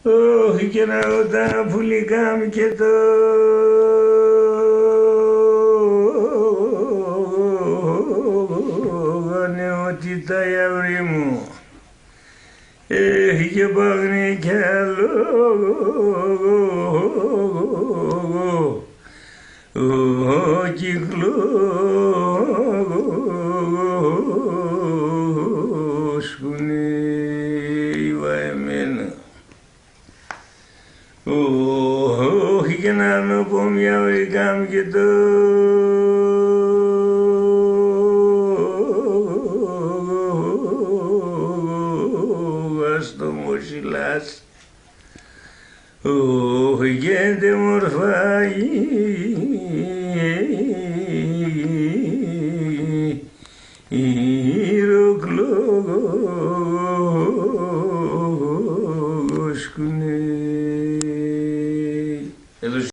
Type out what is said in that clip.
Όχι και να ρωτά πουλικά μου και το νεότητα η αυρή μου. Έχει και πάγνει κι άλλο ο κύκλος που είναι η βαεμένα. Όχι και να με πω μια βρικά μου και το αστομοσυλάς. Όχι γέντε μορφάγει ηρωκλός κουνέ.